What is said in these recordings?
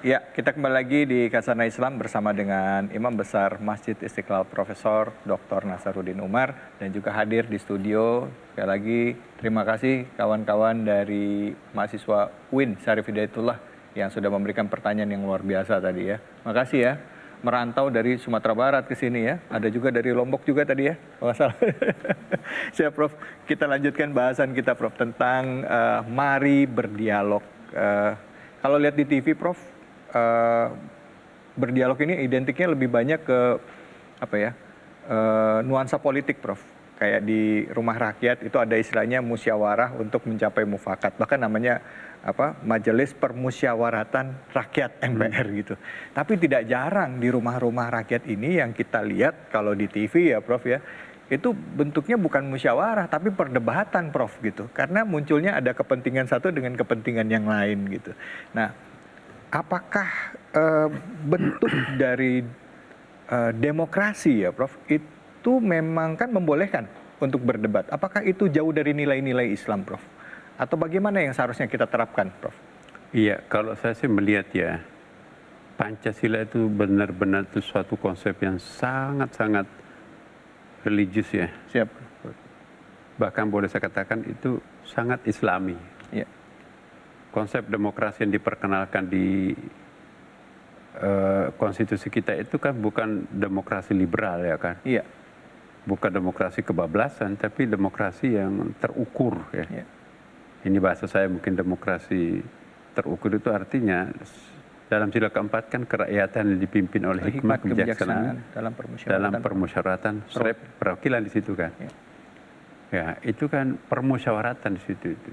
Ya, kita kembali lagi di Khazanah Islam bersama dengan Imam Besar Masjid Istiqlal Profesor Dr. Nasaruddin Umar dan juga hadir di studio. Sekali lagi terima kasih kawan-kawan dari mahasiswa UIN Syarif Hidayatullah yang sudah memberikan pertanyaan yang luar biasa tadi ya. Makasih ya. Merantau dari Sumatera Barat ke sini ya. Ada juga dari Lombok juga tadi ya. Oh, salah. Siap Prof. Kita lanjutkan bahasan kita Prof tentang mari berdialog. Kalau lihat di TV Prof, berdialog ini identiknya lebih banyak ke apa ya, nuansa politik Prof. Kayak di rumah rakyat itu ada istilahnya musyawarah untuk mencapai mufakat, bahkan namanya apa, Majelis Permusyawaratan Rakyat MPR gitu. Tapi tidak jarang di rumah-rumah rakyat ini yang kita lihat kalau di TV ya Prof ya, itu bentuknya bukan musyawarah tapi perdebatan Prof gitu, karena munculnya ada kepentingan satu dengan kepentingan yang lain gitu. Nah, apakah bentuk dari demokrasi ya Prof itu memang kan membolehkan untuk berdebat? Apakah itu jauh dari nilai-nilai Islam Prof? Atau bagaimana yang seharusnya kita terapkan Prof? Iya, kalau saya sih melihat ya, Pancasila itu benar-benar itu suatu konsep yang sangat-sangat religius ya. Siap. Bahkan boleh saya katakan itu sangat Islami. Ya. Konsep demokrasi yang diperkenalkan di konstitusi kita itu kan bukan demokrasi liberal ya kan. Iya. Bukan demokrasi kebablasan, tapi demokrasi yang terukur ya. Iya. Ini bahasa saya mungkin demokrasi terukur itu artinya dalam sila keempat kan kerakyatan yang dipimpin oleh hikmat kebijaksanaan dalam permusyawaratan perwakilan di situ kan. Ya. Ya, itu kan permusyawaratan di situ itu.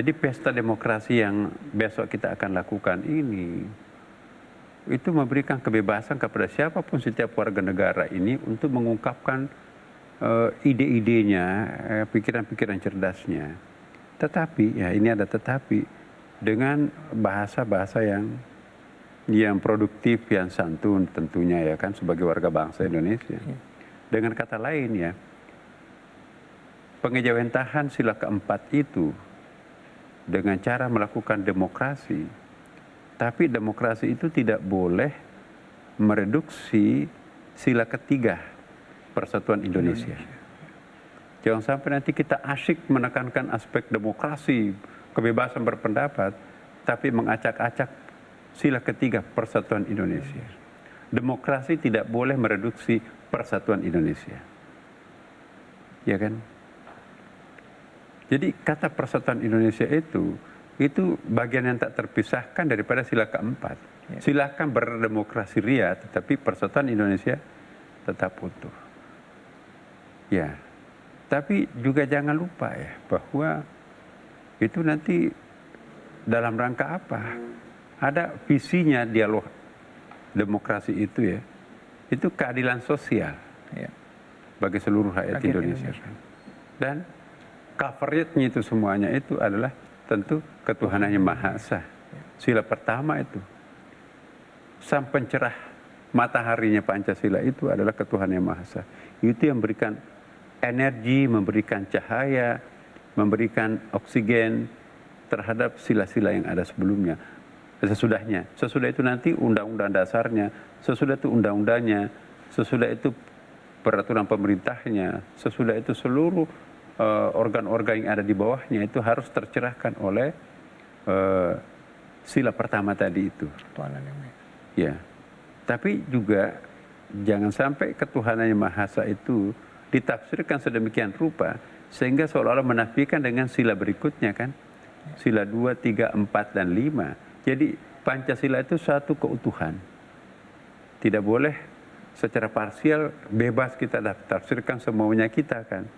Jadi pesta demokrasi yang besok kita akan lakukan ini itu memberikan kebebasan kepada siapapun setiap warga negara ini untuk mengungkapkan ide-idenya, pikiran-pikiran cerdasnya. Tetapi, ya ini ada tetapi, dengan bahasa-bahasa yang produktif, yang santun tentunya ya kan sebagai warga bangsa Indonesia. Dengan kata lain ya, pengejawentahan sila keempat itu dengan cara melakukan demokrasi, tapi demokrasi itu tidak boleh mereduksi sila ketiga Persatuan Indonesia. Jangan sampai nanti kita asyik menekankan aspek demokrasi, kebebasan berpendapat, tapi mengacak-acak sila ketiga Persatuan Indonesia. Demokrasi tidak boleh mereduksi Persatuan Indonesia. Ya kan? Jadi kata Persatuan Indonesia itu bagian yang tak terpisahkan daripada sila keempat. Silakan berdemokrasi ria, tetapi Persatuan Indonesia tetap utuh. Ya. Tapi juga jangan lupa ya bahwa itu nanti dalam rangka apa? Ada visinya dialog demokrasi itu ya. Itu keadilan sosial ya, bagi seluruh rakyat Indonesia. Dan coverage-nya itu semuanya itu adalah tentu ketuhanan yang Maha Esa. Sila pertama itu. Sang pencerah mataharinya Pancasila itu adalah ketuhanan yang Maha Esa. Itu yang memberikan energi, memberikan cahaya, memberikan oksigen terhadap sila-sila yang ada sebelumnya. Sesudahnya. Sesudah itu nanti undang-undang dasarnya, sesudah itu undang-undangnya, sesudah itu peraturan pemerintahnya, sesudah itu seluruh organ-organ yang ada di bawahnya itu harus tercerahkan oleh sila pertama tadi itu. Ya. Tapi juga jangan sampai ketuhanan yang Maha Esa itu ditafsirkan sedemikian rupa sehingga seolah-olah menafikan dengan sila berikutnya kan. Sila 2, 3, 4, dan 5. Jadi Pancasila itu satu keutuhan. Tidak boleh secara parsial bebas kita tafsirkan semaunya kita kan.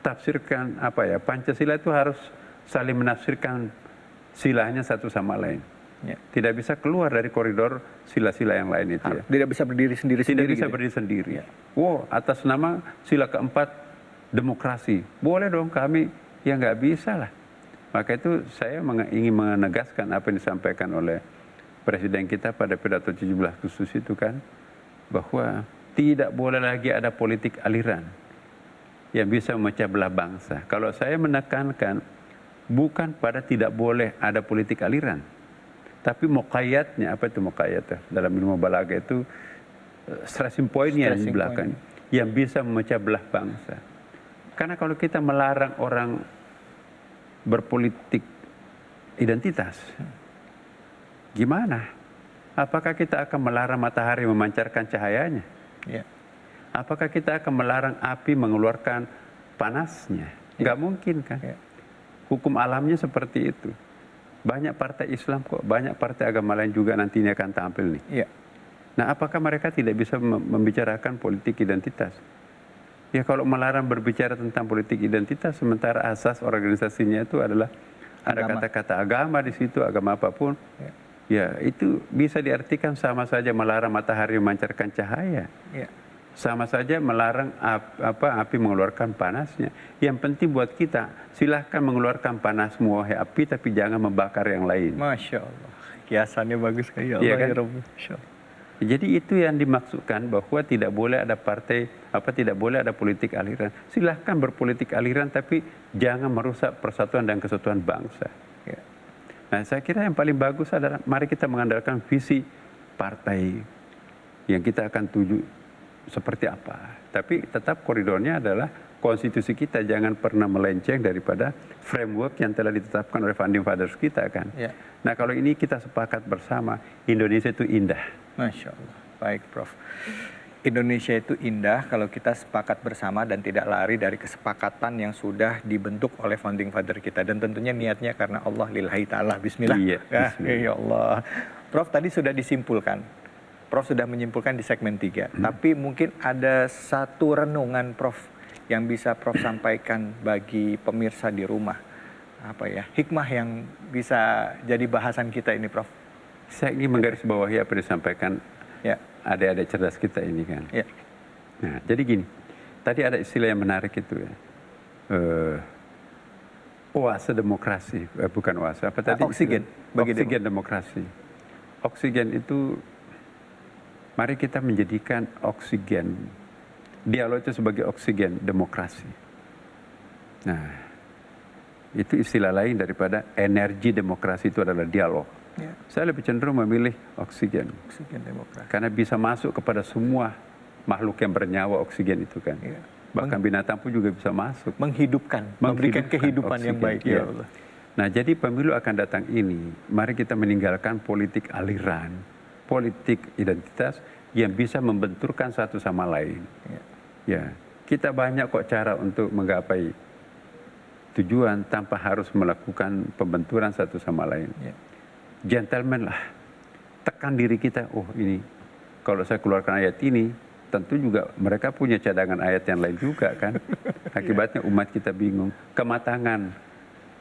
Tafsirkan apa ya, Pancasila itu harus saling menafsirkan silanya satu sama lain. Ya. Tidak bisa keluar dari koridor sila-sila yang lain itu ya. Tidak bisa berdiri sendiri. Tidak bisa berdiri sendiri. Ya. Wow, atas nama sila keempat demokrasi. Boleh dong kami, ya nggak bisa lah. Maka itu saya ingin menegaskan apa yang disampaikan oleh Presiden kita pada pidato 17 Agustus itu kan, bahwa tidak boleh lagi ada politik aliran yang bisa memecah belah bangsa. Kalau saya menekankan bukan pada tidak boleh ada politik aliran, Tapi muqayyadnya, apa itu muqayyad? Dalam ilmu balaghah itu stressing point-nya di Stressing belakang yang bisa memecah belah bangsa. Karena kalau kita melarang orang berpolitik identitas, gimana? Apakah kita akan melarang matahari memancarkan cahayanya? Ya. Apakah kita akan melarang api mengeluarkan panasnya? Nggak mungkin kan? Ya. Hukum alamnya seperti itu. Banyak partai Islam kok, banyak partai agama lain juga nantinya akan tampil nih. Ya. Nah, apakah mereka tidak bisa membicarakan politik identitas? Ya, kalau melarang berbicara tentang politik identitas, sementara asas organisasinya itu adalah ada kata-kata agama di situ, agama apapun. Ya, itu bisa diartikan sama saja melarang matahari memancarkan cahaya. Ya. Sama saja melarang api mengeluarkan panasnya. Yang penting buat kita, silahkan mengeluarkan panasmu wahai api, tapi jangan membakar yang lain. Masya Allah. Kiasannya bagus sekali. Ya Iya Allah, kan? ya Rabbi. Masya Allah. Jadi itu yang dimaksudkan bahwa tidak boleh ada partai, tidak boleh ada politik aliran. Silahkan berpolitik aliran, tapi jangan merusak persatuan dan kesatuan bangsa. Ya. Nah, saya kira yang paling bagus adalah mari kita mengandalkan visi partai yang kita akan tuju seperti apa. Tapi tetap koridornya adalah konstitusi kita, jangan pernah melenceng daripada framework yang telah ditetapkan oleh founding fathers kita kan. Ya. Nah, kalau ini kita sepakat bersama, Indonesia itu indah. Masya Allah. Baik, Prof. Indonesia itu indah kalau kita sepakat bersama dan tidak lari dari kesepakatan yang sudah dibentuk oleh founding father kita. Dan tentunya niatnya karena Allah lillahi ta'ala. Bismillah. Iya, bismillah. Ya Allah. Prof, tadi sudah disimpulkan. Prof sudah menyimpulkan di segmen 3. Tapi mungkin ada satu renungan Prof yang bisa Prof sampaikan bagi pemirsa di rumah. Apa ya? Hikmah yang bisa jadi bahasan kita ini, Prof. Saya ingin menggarisbawahi apa yang disampaikan Ya. adik-adik cerdas kita ini kan. Ya. Nah, jadi gini, tadi ada istilah yang menarik itu ya. Oase demokrasi, bukan oase, apa tadi? Oksigen. Oksigen demokrasi. Oksigen itu, mari kita menjadikan oksigen, dialog itu sebagai oksigen demokrasi. Nah, itu istilah lain daripada energi demokrasi itu adalah dialog. Ya. Saya lebih cenderung memilih oksigen. Oksigen demokrasi. Karena bisa masuk kepada semua makhluk yang bernyawa oksigen itu kan. Ya. Bahkan binatang pun juga bisa masuk. Memberikan kehidupan yang baik. Ya Allah. Nah, jadi pemilu akan datang ini, mari kita meninggalkan politik aliran, politik identitas yang bisa membenturkan satu sama lain. Ya, kita banyak kok cara untuk menggapai tujuan tanpa harus melakukan pembenturan satu sama lain. Ya. Gentleman lah, tekan diri kita, oh ini kalau saya keluarkan ayat ini, tentu juga mereka punya cadangan ayat yang lain juga kan. Akibatnya umat kita bingung. Kematangan,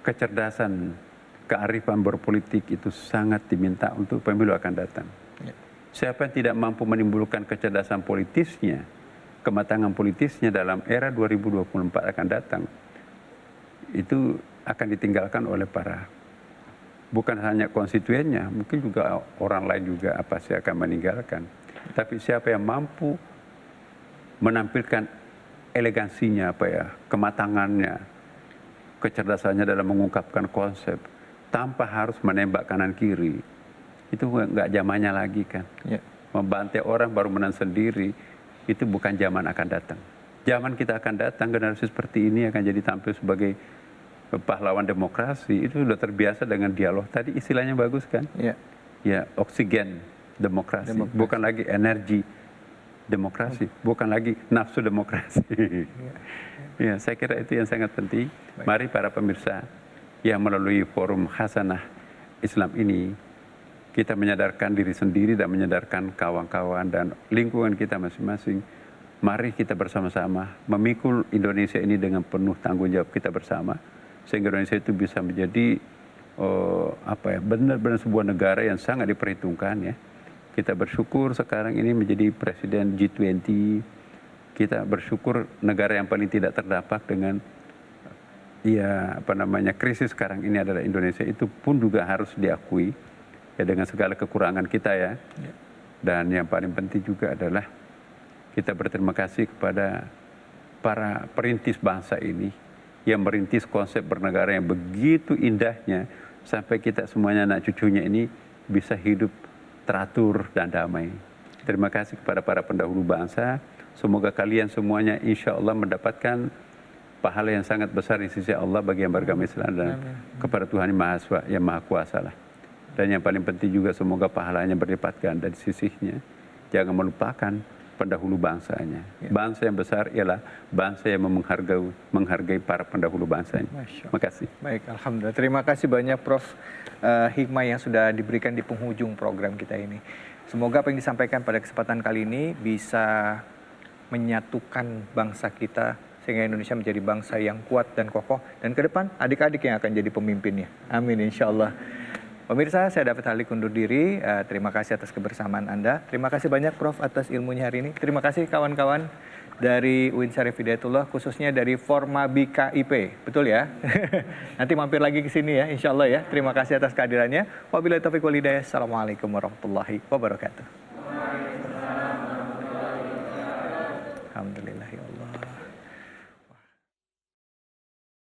kecerdasan, kearifan berpolitik itu sangat diminta untuk pemilu akan datang. Ya. Siapa yang tidak mampu menimbulkan kecerdasan politisnya, kematangan politisnya dalam era 2024 akan datang, itu akan ditinggalkan oleh para, bukan hanya konstituennya, mungkin juga orang lain juga pasti akan meninggalkan. Tapi siapa yang mampu menampilkan elegansinya, kematangannya, kecerdasannya dalam mengungkapkan konsep, tanpa harus menembak kanan kiri, itu nggak zamannya lagi kan. Ya. Membantai orang baru menang sendiri, itu bukan zaman akan datang. Zaman kita akan datang, generasi seperti ini akan jadi tampil sebagai pahlawan demokrasi. Itu sudah terbiasa dengan dialog. Tadi istilahnya bagus kan? Ya. Ya, oksigen demokrasi. Bukan lagi energi demokrasi, bukan lagi nafsu demokrasi. Ya, saya kira itu yang sangat penting. Baik. Mari para pemirsa yang melalui forum Hasanah Islam ini, kita menyadarkan diri sendiri dan menyadarkan kawan-kawan dan lingkungan kita masing-masing. Mari kita bersama-sama memikul Indonesia ini dengan penuh tanggung jawab kita bersama, sehingga Indonesia itu bisa menjadi benar-benar sebuah negara yang sangat diperhitungkan ya. Kita bersyukur sekarang ini menjadi presiden G20. Kita bersyukur negara yang paling tidak terdampak dengan krisis sekarang ini adalah Indonesia. Itu pun juga harus diakui ya, dengan segala kekurangan kita ya. Dan yang paling penting juga adalah kita berterima kasih kepada para perintis bangsa ini yang merintis konsep bernegara yang begitu indahnya sampai kita semuanya anak cucunya ini bisa hidup teratur dan damai. Terima kasih kepada para pendahulu bangsa. Semoga kalian semuanya insya Allah mendapatkan pahala yang sangat besar di sisi Allah bagi yang beragama Islam dan kepada Tuhan yang Maha Kuasa lah. Dan yang paling penting juga semoga pahalanya berlipat ganda di sisinya. Jangan melupakan pendahulu bangsanya. Bangsa yang besar ialah bangsa yang menghargai para pendahulu bangsanya. Terima kasih. Baik, alhamdulillah. Terima kasih banyak Prof. Hikmah yang sudah diberikan di penghujung program kita ini. Semoga apa yang disampaikan pada kesempatan kali ini bisa menyatukan bangsa kita sehingga Indonesia menjadi bangsa yang kuat dan kokoh, dan ke depan adik-adik yang akan jadi pemimpinnya. Amin insya Allah. Pemirsa, saya David Halik undur diri. Terima kasih atas kebersamaan Anda. Terima kasih banyak Prof atas ilmunya hari ini. Terima kasih kawan-kawan dari UIN Syarif Hidayatullah, khususnya dari Forma BKIP. Betul ya? Nanti mampir lagi ke sini ya, insya Allah ya. Terima kasih atas kehadirannya. Wabillahi taufiq wal hidayah. Assalamualaikum warahmatullahi wabarakatuh.